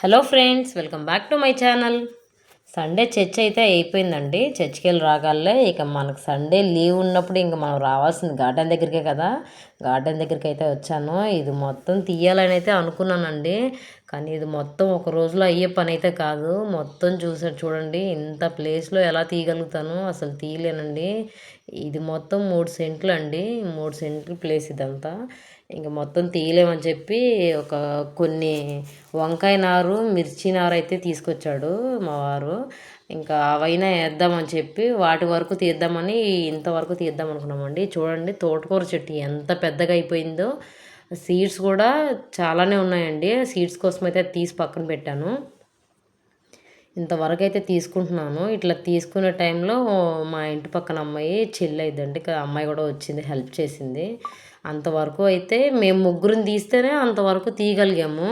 Hello friends, welcome back to my channel. Sunday church అయితే అయిపోయిందండి. చర్చ్కి వెళ్ళి రాగాలే ఇక మనకు సండే లీవ్ ఉన్నప్పుడు ఇంక మనం రావాల్సింది గార్డెన్ దగ్గరికే కదా. గార్డెన్ దగ్గరికి అయితే వచ్చాను. ఇది మొత్తం తీయాలని అయితే అనుకున్నానండి, కానీ ఇది మొత్తం ఒక రోజులో అయ్యే పని అయితే కాదు. మొత్తం చూడండి, ఇంత ప్లేస్లో ఎలా తీయగలుగుతాను, అసలు తీయలేనండి. ఇది మొత్తం 3 సెంట్లు అండి, 3 సెంట్లు ప్లేస్ ఇదంతా. ఇంక మొత్తం తీయలేమని చెప్పి కొన్ని వంకాయ నారు, మిర్చి నారు అయితే తీసుకొచ్చాడు మా వారు. ఇంకా అవైనా వేద్దామని చెప్పి వాటి వరకు తీద్దామని ఇంతవరకు తీద్దాం అనుకున్నామండి. చూడండి, తోటకూర చెట్టు ఎంత పెద్దగా అయిపోయిందో. సీడ్స్ కూడా చాలానే ఉన్నాయండి. సీడ్స్ కోసం అయితే తీసి పక్కన పెట్టాను. ఇంతవరకు అయితే తీసుకుంటున్నాను. ఇట్లా తీసుకునే టైంలో మా ఇంటి పక్కన అమ్మాయి చెల్లి అయిద్దండి, అమ్మాయి కూడా వచ్చింది, హెల్ప్ చేసింది. అంతవరకు అయితే మేము ముగ్గురిని తీస్తేనే అంతవరకు తీయగలిగాము.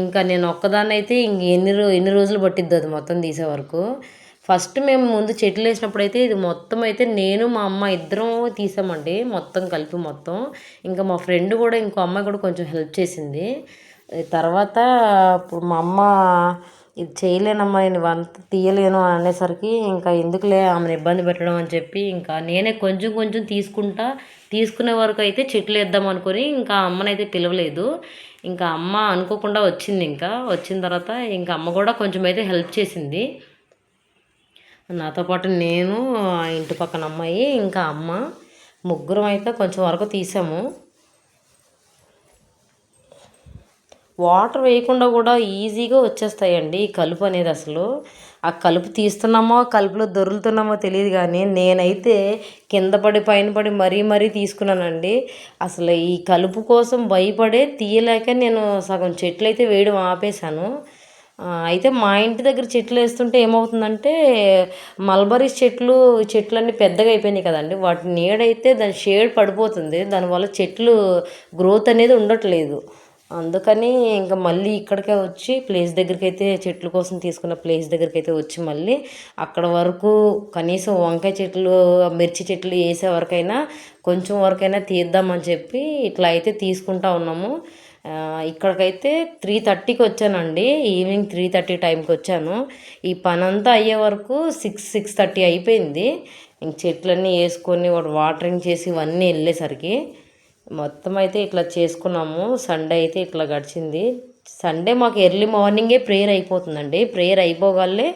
ఇంకా నేను ఒక్కదాన్ని అయితే ఎన్ని రోజులు పట్టిద్ది అది మొత్తం తీసే వరకు. ఫస్ట్ మేము ముందు చెట్లు వేసినప్పుడు అయితే ఇది మొత్తం అయితే నేను మా అమ్మ ఇద్దరం తీసామండి, మొత్తం కలిపి మొత్తం. ఇంకా మా ఫ్రెండ్ కూడా, ఇంకో అమ్మాయి కూడా కొంచెం హెల్ప్ చేసింది. తర్వాత ఇప్పుడు మా అమ్మ ఇది చేయలేనమ్మా, నేను అంత తీయలేను అనేసరికి ఇంకా ఎందుకులే ఆమెను ఇబ్బంది పెట్టడం అని చెప్పి ఇంకా నేనే కొంచెం కొంచెం తీసుకునే వరకు అయితే చెట్లు వేద్దాం అనుకొని ఇంకా అమ్మనైతే పిలవలేదు. ఇంకా అమ్మ అనుకోకుండా వచ్చింది. ఇంకా వచ్చిన తర్వాత ఇంకా అమ్మ కూడా కొంచెం అయితే హెల్ప్ చేసింది. నాతో పాటు నేను, ఇంటి పక్కన అమ్మాయి, ఇంకా అమ్మ, ముగ్గురం అయితే కొంచెం వరకు తీసాము. వాటర్ వేయకుండా కూడా ఈజీగా వచ్చేస్తాయండి ఈ కలుపు అనేది. అసలు ఆ కలుపు తీస్తున్నామో కలుపులో దొరుకుతున్నామో తెలియదు, కానీ నేనైతే కింద పడి పైన పడి మరీ తీసుకున్నానండి. అసలు ఈ కలుపు కోసం భయపడే తీయలేక నేను సగం చెట్లు అయితే వేయడం ఆపేశాను. అయితే మా ఇంటి దగ్గర చెట్లు వేస్తుంటే ఏమవుతుందంటే, మల్బరీస్ చెట్లన్నీ పెద్దగా అయిపోయినాయి కదండి. వాటి నీడైతే దాని షేడ్ పడిపోతుంది, దానివల్ల చెట్లు గ్రోత్ అనేది ఉండట్లేదు. అందుకని ఇంకా మళ్ళీ ఇక్కడికే వచ్చి ప్లేస్ దగ్గరికి అయితే, చెట్ల కోసం తీసుకున్న ప్లేస్ దగ్గరికి అయితే వచ్చి మళ్ళీ అక్కడ వరకు కనీసం వంకాయ చెట్లు, మిర్చి చెట్లు వేసే వరకైనా కొంచెం వరకైనా తీద్దామని చెప్పి ఇట్లా అయితే తీసుకుంటా ఉన్నాము. ఇక్కడికైతే 3:30కి వచ్చానండి, ఈవినింగ్ 3:30 టైంకి వచ్చాను. ఈ పని అంతా అయ్యే వరకు 6:30 అయిపోయింది. ఇంక చెట్లన్నీ వేసుకొని వాటరింగ్ చేసి ఇవన్నీ వెళ్ళేసరికి మొత్తం అయితే ఇట్లా చేసుకున్నాము. సండే అయితే ఇట్లా గడిచింది. సండే మాకు ఎర్లీ మార్నింగే ప్రేయర్ అయిపోతుందండి. ప్రేయర్ అయిపోగానే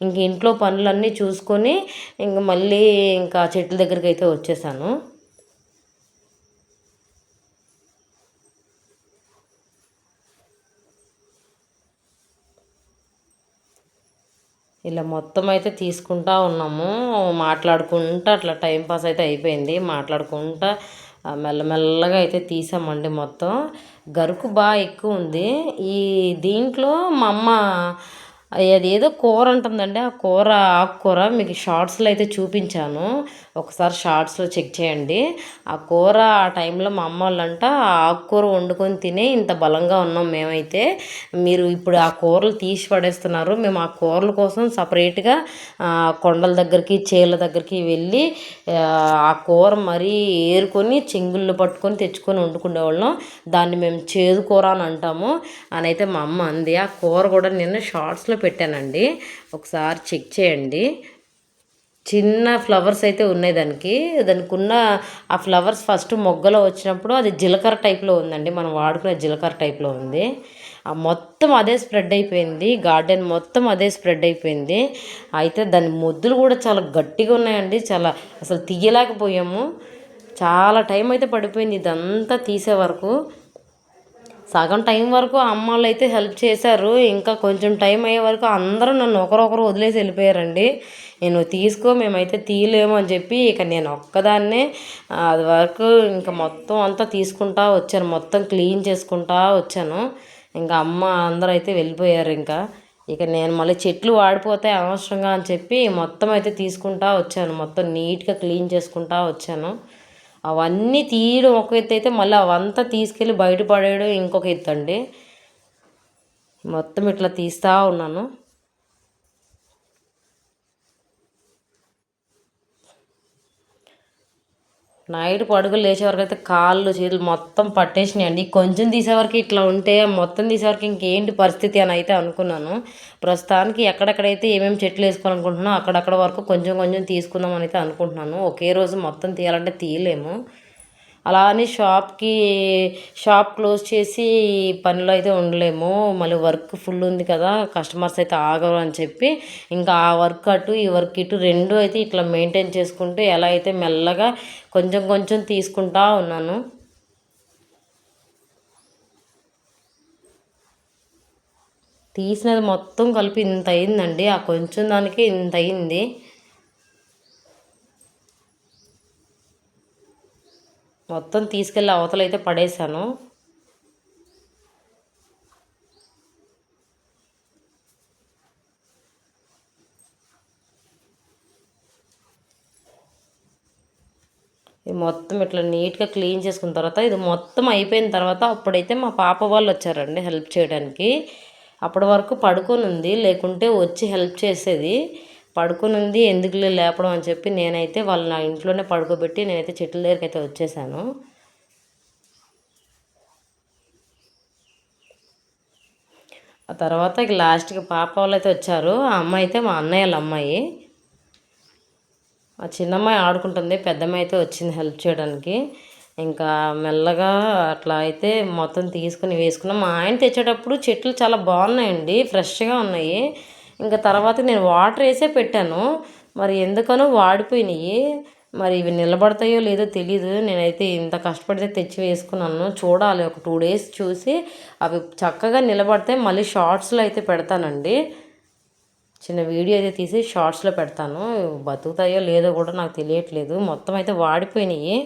ఇంక ఇంట్లో పనులన్నీ చూసుకొని ఇంక మళ్ళీ ఇంకా చెట్ల దగ్గరికి అయితే వచ్చేసాను. ఇలా మొత్తం అయితే తీసుకుంటా ఉన్నాము, మాట్లాడుకుంటా అట్లా టైంపాస్ అయితే అయిపోయింది. మాట్లాడుకుంటా మెల్లమెల్లగా అయితే తీసామండి. మొత్తం గరుకు బాగా ఎక్కువ ఉంది ఈ దీంట్లో. మా అమ్మ అది ఏదో కూర ఉంటుందండి, ఆ కూర ఆకుకూర మీకు షార్ట్స్లో అయితే చూపించాను, ఒకసారి షార్ట్స్లో చెక్ చేయండి. ఆ కూర ఆ టైంలో మా అమ్మ వాళ్ళంట ఆకుకూర వండుకొని తినే ఇంత బలంగా ఉన్నాం మేమైతే. మీరు ఇప్పుడు ఆ కూరలు తీసి పడేస్తున్నారు, మేము ఆ కూరల కోసం సపరేట్గా కొండల దగ్గరికి, చేళ్ళ దగ్గరికి వెళ్ళి ఆ కూర మరీ ఏరుకొని చెంగుళ్ళు పట్టుకొని తెచ్చుకొని వండుకునేవాళ్ళం. దాన్ని మేము చేదు కూర అని అంటాము అని అయితే మా అమ్మ అంది. ఆ కూర కూడా నిన్న షార్ట్స్లో పెట్టానండి, ఒకసారి చెక్ చేయండి. చిన్న ఫ్లవర్స్ అయితే ఉన్నాయి దానికి ఉన్న ఆ ఫ్లవర్స్ ఫస్ట్ మొగ్గలో వచ్చినప్పుడు అది జీలకర్ర టైప్లో ఉందండి, మనం వాడుకునే జీలకర్ర టైప్లో ఉంది. ఆ మొత్తం అదే స్ప్రెడ్ అయిపోయింది, గార్డెన్ మొత్తం అదే స్ప్రెడ్ అయిపోయింది. అయితే దాని మొద్దులు కూడా చాలా గట్టిగా ఉన్నాయండి, చాలా అసలు తీయలేకపోయాము. చాలా టైం అయితే పడిపోయింది ఇదంతా తీసే వరకు. సగం టైం వరకు అమ్మ వాళ్ళు అయితే హెల్ప్ చేశారు, ఇంకా కొంచెం టైం అయ్యే వరకు అందరూ నన్ను ఒకరొకరు వదిలేసి వెళ్ళిపోయారండి. నేను మేమైతే తీయలేము అని చెప్పి ఇక నేను ఒక్కదాన్నే అది వరకు ఇంకా మొత్తం అంతా తీసుకుంటా వచ్చాను, మొత్తం క్లీన్ చేసుకుంటా వచ్చాను. ఇంకా అమ్మ అందరూ అయితే వెళ్ళిపోయారు. ఇక నేను మళ్ళీ చెట్లు వాడిపోతే అనవసరంగా అని చెప్పి మొత్తం అయితే తీసుకుంటా వచ్చాను, మొత్తం నీట్గా క్లీన్ చేసుకుంటా వచ్చాను. అవన్నీ తీయడం ఒక ఎత్తు అయితే మళ్ళీ అవంతా తీసుకెళ్ళి బయట పడేయడం ఇంకొక ఎత్తు అండి. మొత్తం ఇట్లా తీస్తూ ఉన్నాను. నైట్ పడుకుని లేచే వరకు అయితే కాళ్ళు చేతులు మొత్తం పట్టేసినాయండి. కొంచెం తీసేవరకు ఇట్లా ఉంటే మొత్తం తీసేవరకు ఇంకేంటి పరిస్థితి అని అయితే అనుకున్నాను. ప్రస్తుతానికి ఎక్కడెక్కడైతే ఏమేమి చెట్లు వేసుకోవాలనుకుంటున్నానో అక్కడక్కడ వరకు కొంచెం కొంచెం తీసుకుందాం అని అయితే అనుకుంటున్నాను. ఒకే రోజు మొత్తం తీయాలంటే తీయలేము. అలా అని షాప్ క్లోజ్ చేసి పనిలో అయితే ఉండలేము. మళ్ళీ వర్క్ ఫుల్ ఉంది కదా, కస్టమర్స్ అయితే ఆగరు అని చెప్పి ఇంకా ఆ వర్క్ అటు ఈ వర్క్ ఇటు రెండు అయితే ఇట్లా మెయింటైన్ చేసుకుంటూ ఎలా అయితే మెల్లగా కొంచెం కొంచెం తీసుకుంటా ఉన్నాను. తీసినది మొత్తం కలిపి ఇంత అయిందండి. ఆ కొంచెం దానికి ఇంత అయింది. మొత్తం తీసుకెళ్ళి అవతలైతే పడేశాను. ఇది మొత్తం ఇట్లా నీట్గా క్లీన్ చేసుకున్న తర్వాత ఇది మొత్తం అయిపోయిన తర్వాత అప్పుడైతే మా పాప వాళ్ళు వచ్చారండి హెల్ప్ చేయడానికి. అప్పటి వరకు పడుకొని ఉంది, లేకుంటే వచ్చి హెల్ప్ చేసేది. పడుకొని ఉంది, ఎందుకులే లేపడం అని చెప్పి నేనైతే వాళ్ళు నా ఇంట్లోనే పడుకోబెట్టి నేనైతే చెట్ల దగ్గరికి అయితే వచ్చేసాను. ఆ తర్వాత ఇక లాస్ట్కి పాప వాళ్ళు అయితే వచ్చారు. ఆ అమ్మాయి అయితే మా అన్నయ్య వాళ్ళ అమ్మాయి. ఆ చిన్నమ్మాయి ఆడుకుంటుంది, పెద్దమ్మాయి అయితే వచ్చింది హెల్ప్ చేయడానికి. ఇంకా మెల్లగా అట్లా అయితే మొత్తం తీసుకుని వేసుకున్నాం. మా ఆయన తెచ్చేటప్పుడు చెట్లు చాలా బాగున్నాయండి, ఫ్రెష్గా ఉన్నాయి. ఇంకా తర్వాత నేను వాటర్ వేసే పెట్టాను, మరి ఎందుకనో వాడిపోయినాయి. మరి ఇవి నిలబడతాయో లేదో తెలీదు. నేనైతే ఇంత కష్టపడితే తెచ్చి వేసుకున్నాను. చూడాలి, ఒక 2 డేస్ చూసి అవి చక్కగా నిలబడితే మళ్ళీ షార్ట్స్లో అయితే పెడతానండి. చిన్న వీడియో అయితే తీసి షార్ట్స్లో పెడతాను. బతుకుతాయో లేదో కూడా నాకు తెలియట్లేదు. మొత్తం అయితే వాడిపోయినాయి.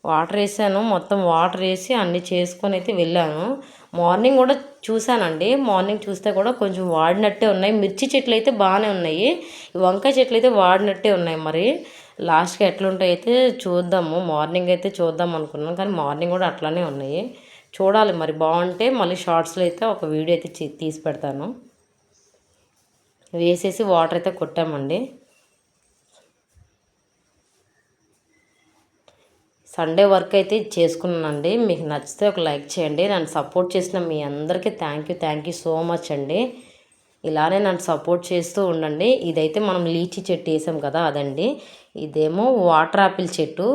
వాటర్ వేసాను, మొత్తం వాటర్ వేసి అన్నీ చేసుకొని అయితే వెళ్ళాను. మార్నింగ్ కూడా చూశానండి, మార్నింగ్ చూస్తే కూడా కొంచెం వాడినట్టే ఉన్నాయి. మిర్చి చెట్లు అయితే బాగానే ఉన్నాయి, వంకాయ చెట్లు అయితే వాడినట్టే ఉన్నాయి. మరి లాస్ట్కి ఎట్లుంటాయి అయితే చూద్దాము. మార్నింగ్ అయితే చూద్దాం అనుకున్నాను, కానీ మార్నింగ్ కూడా అట్లానే ఉన్నాయి. చూడాలి, మరి బాగుంటే మళ్ళీ షార్ట్స్లో అయితే ఒక వీడియో అయితే తీసి పెడతాను. వేసేసి వాటర్ అయితే కొట్టామండి. సండే వర్క్ అయితే చేసుకున్నానండి. మీకు నచ్చితే ఒక లైక్ చేయండి. నన్ను సపోర్ట్ చేసిన మీ అందరికీ థ్యాంక్ యూ సో మచ్ అండి. ఇలానే నన్ను సపోర్ట్ చేస్తూ ఉండండి. ఇదైతే మనం లీచీ చెట్టు వేసాం కదా, అదండి. ఇదేమో వాటర్ ఆపిల్ చెట్టు.